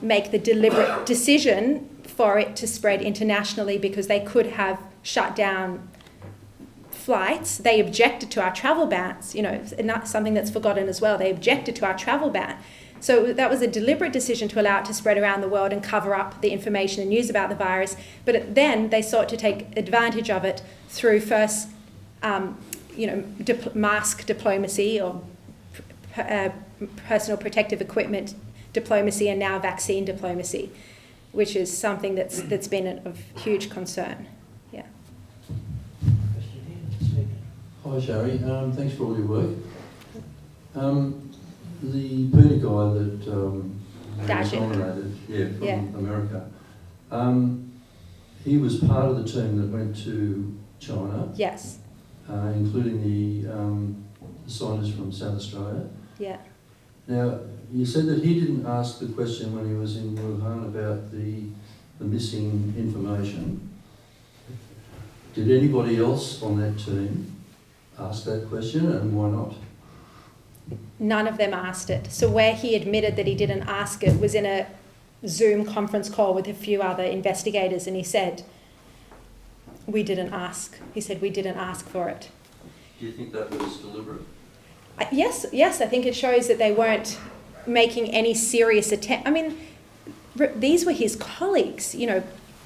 make the deliberate decision for it to spread internationally because they could have shut down flights, they objected to our travel bans, and that's something that's forgotten as well. They objected to our travel ban. So that was a deliberate decision to allow it to spread around the world and cover up the information and news about the virus. But then they sought to take advantage of it through first, mask diplomacy or personal protective equipment diplomacy, and now vaccine diplomacy, which is something that's been of huge concern. Yeah. Hi, Sharri. Thanks for all your work. The Peter guy that was nominated, from America, he was part of the team that went to China. Yes. Including the scientists from South Australia. Yeah. Now, you said that he didn't ask the question when he was in Wuhan about the missing information. Did anybody else on that team ask that question, and why not? None of them asked it. So where he admitted that he didn't ask it was in a Zoom conference call with a few other investigators, and he said, we didn't ask. He said, we didn't ask for it. Do you think that was deliberate? Yes, I think it shows that they weren't making any serious attempt. These were his colleagues,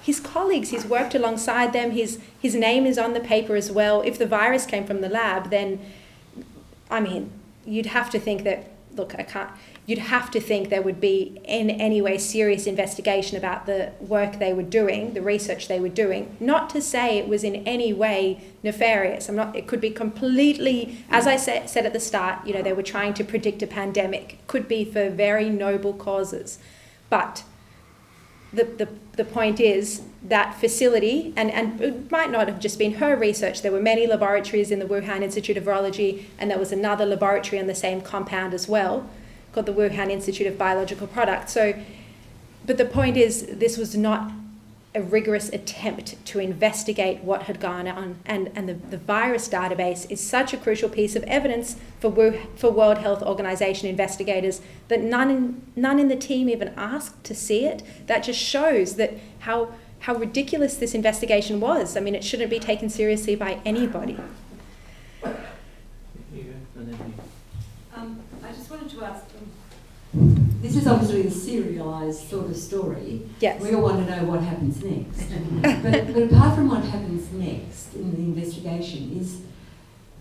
his colleagues, he's worked alongside them, his name is on the paper as well. If the virus came from the lab, then, you'd have to think that, you'd have to think there would be in any way serious investigation about the work they were doing, the research they were doing. Not to say it was in any way nefarious. It could be completely, as I said at the start, they were trying to predict a pandemic. It could be for very noble causes. But the point is that facility, and it might not have just been her research. There were many laboratories in the Wuhan Institute of Virology, and there was another laboratory on the same compound as well, called the Wuhan Institute of Biological Products. But the point is, this was not a rigorous attempt to investigate what had gone on, and the virus database is such a crucial piece of evidence for World Health Organization investigators that none in the team even asked to see it. That just shows that how ridiculous this investigation was. It shouldn't be taken seriously by anybody. I just wanted to ask, this is obviously a serialised sort of story. Yes. We all want to know what happens next. but apart from what happens next in the investigation is,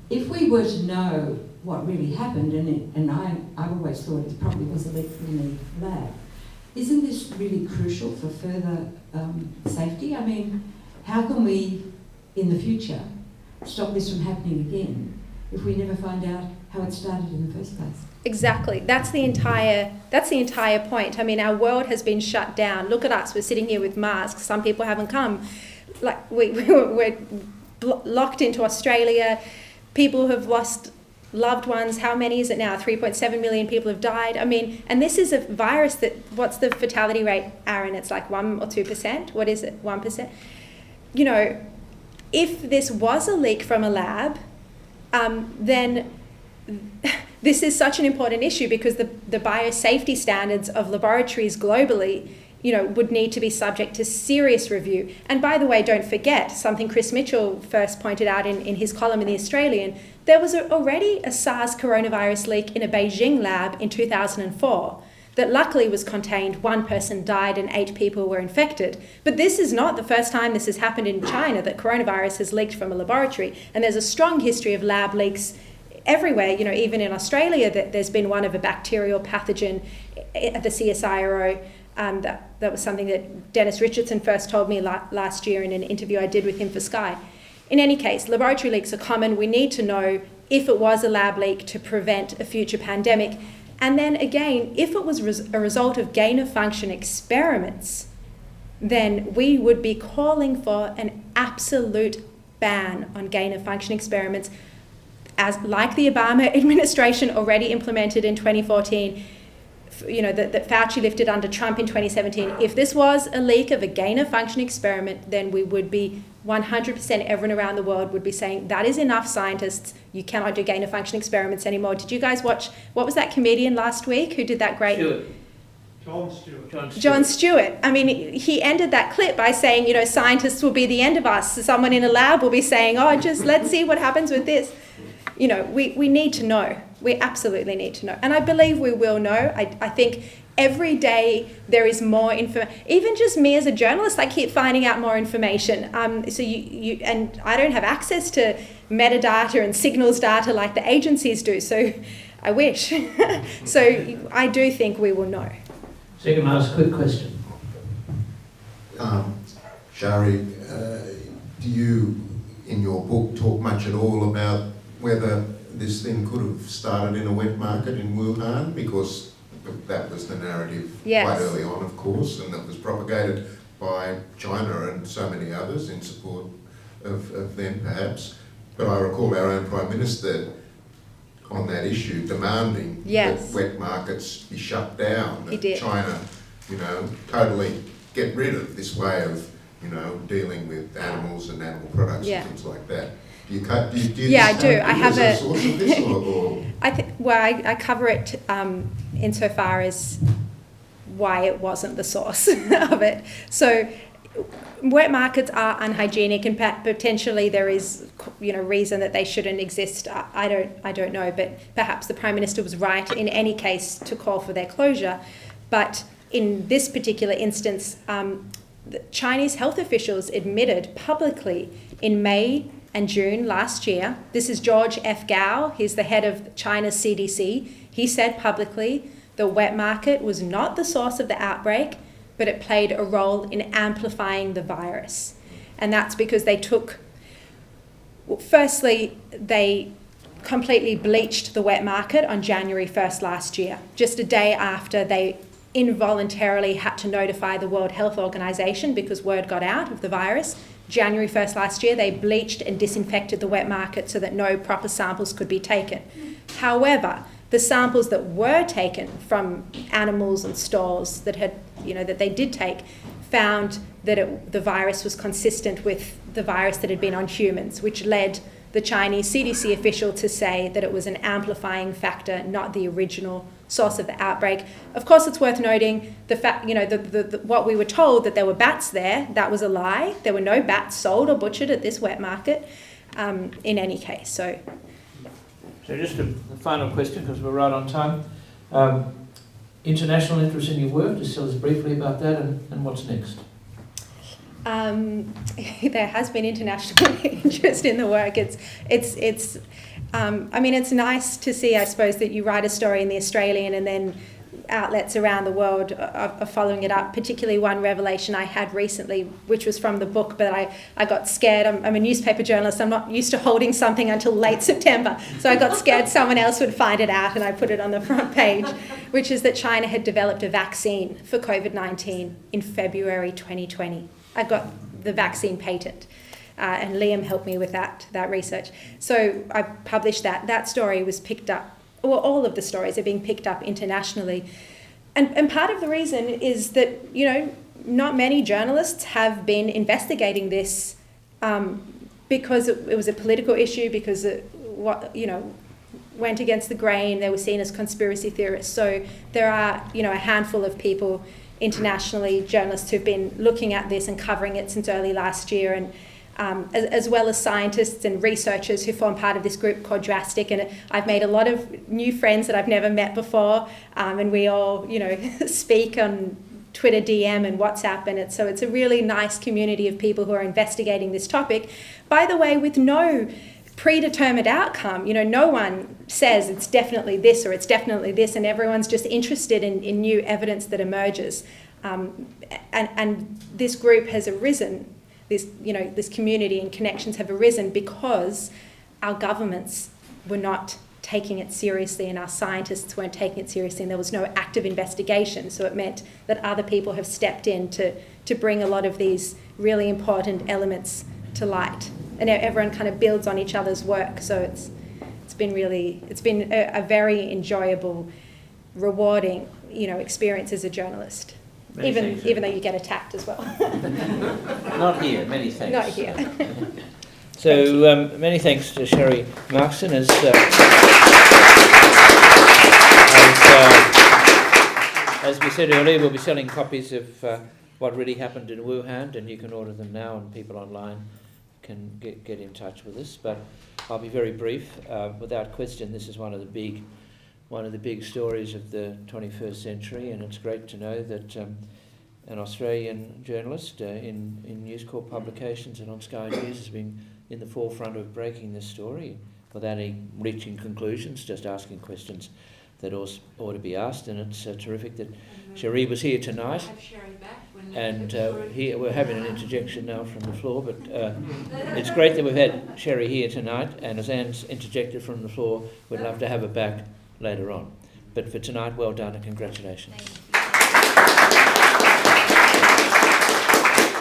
if we were to know what really happened, and I've always thought it probably was a leak from the lab, isn't this really crucial for further safety? How can we, in the future, stop this from happening again if we never find out how it started in the first place? Exactly. That's the entire point. Our world has been shut down. Look at us. We're sitting here with masks. Some people haven't come. We're locked into Australia. People have lost loved ones. How many is it now? 3.7 million people have died. And this is a virus that, what's the fatality rate, Aaron? It's like 1 or 2%? What is it? 1%? If this was a leak from a lab, then this is such an important issue, because the biosafety standards of laboratories globally, would need to be subject to serious review. And by the way, don't forget something Chris Mitchell first pointed out in his column in The Australian. There was already a SARS coronavirus leak in a Beijing lab in 2004 that luckily was contained. 1 person died and 8 people were infected. But this is not the first time this has happened in China, that coronavirus has leaked from a laboratory. And there's a strong history of lab leaks everywhere, even in Australia, that there's been one of a bacterial pathogen at the CSIRO. That was something that Dennis Richardson first told me last year in an interview I did with him for Sky. In any case, laboratory leaks are common. We need to know if it was a lab leak to prevent a future pandemic. And then again, if it was a result of gain-of-function experiments, then we would be calling for an absolute ban on gain-of-function experiments, as like the Obama administration already implemented in 2014, that Fauci lifted under Trump in 2017. If this was a leak of a gain-of-function experiment, then we would be 100%, everyone around the world would be saying, that is enough, scientists, you cannot do gain-of-function experiments anymore. Did you guys watch, what was that comedian last week who did that great... Jon Stewart. I mean, he ended that clip by saying, scientists will be the end of us. Someone in a lab will be saying, just let's see what happens with this. We need to know. We absolutely need to know. And I believe we will know. I think every day there is more information. Even just me as a journalist, I keep finding out more information. So you and I don't have access to metadata and signals data like the agencies do. So I wish. So I do think we will know. Second last quick question. Sharri, do you, in your book, talk much at all about whether this thing could have started in a wet market in Wuhan? Because that was the narrative quite early on, of course, and that was propagated by China and so many others in support of them, perhaps. But I recall our own Prime Minister on that issue demanding that wet markets be shut down, that China, totally get rid of this way of, dealing with animals and animal products and things like that. Do you I do. I have a source of this, or? I cover it insofar as why it wasn't the source of it. So wet markets are unhygienic, and potentially there is, reason that they shouldn't exist. I don't know, but perhaps the Prime Minister was right in any case to call for their closure. But in this particular instance, the Chinese health officials admitted publicly in May and June last year. This is George F. Gao. He's the head of China's CDC. He said publicly the wet market was not the source of the outbreak, but it played a role in amplifying the virus. And that's because they firstly, they completely bleached the wet market on January 1st last year, just a day after they involuntarily had to notify the World Health Organization because word got out of the virus. January 1st last year, they bleached and disinfected the wet market so that no proper samples could be taken. However, the samples that were taken from animals and stalls that had, that they did take, found that the virus was consistent with the virus that had been on humans, which led the Chinese CDC official to say that it was an amplifying factor, not the original source of the outbreak. Of course, it's worth noting the fact, what we were told that there were bats there, that was a lie. There were no bats sold or butchered at this wet market in any case. So just a final question, because we're right on time. International interest in your work, just tell us briefly about that and what's next. There has been international interest in the work. It's nice to see, I suppose, that you write a story in The Australian and then outlets around the world are following it up, particularly one revelation I had recently, which was from the book, but I got scared. I'm a newspaper journalist. I'm not used to holding something until late September. So I got scared someone else would find it out, and I put it on the front page, which is that China had developed a vaccine for COVID-19 in February 2020. I got the vaccine patent. And Liam helped me with that research. So I published that. That story was picked up, well, all of the stories are being picked up internationally. And part of the reason is that, not many journalists have been investigating this because it was a political issue, because it went against the grain. They were seen as conspiracy theorists. So there are, a handful of people internationally, journalists who've been looking at this and covering it since early last year, and as well as scientists and researchers who form part of this group called Drastic. And I've made a lot of new friends that I've never met before, and we all, speak on Twitter DM and WhatsApp, and so it's a really nice community of people who are investigating this topic, by the way, with no predetermined outcome. No one says it's definitely this or it's definitely this, and everyone's just interested in new evidence that emerges. And this group has arisen, this community and connections have arisen because our governments were not taking it seriously and our scientists weren't taking it seriously and there was no active investigation. So it meant that other people have stepped in to bring a lot of these really important elements to light. And everyone kind of builds on each other's work. So it's been a very enjoyable, rewarding, experience as a journalist. Even though you get attacked as well. Not here, many thanks. Not here. So many thanks to Sharri Markson. As we said earlier, we'll be selling copies of what really happened in Wuhan, and you can order them now, and people online can get in touch with us. But I'll be very brief. Without question, this is one of the big stories of the 21st century, and it's great to know that an Australian journalist in News Corp publications and on Sky News has been in the forefront of breaking this story without any reaching conclusions, just asking questions that ought to be asked. And it's terrific that Sharri was here tonight. And we're having an interjection now from the floor, but it's great that we've had Sharri here tonight, and as Anne's interjected from the floor, we'd love to have her back later on. But for tonight, well done and congratulations.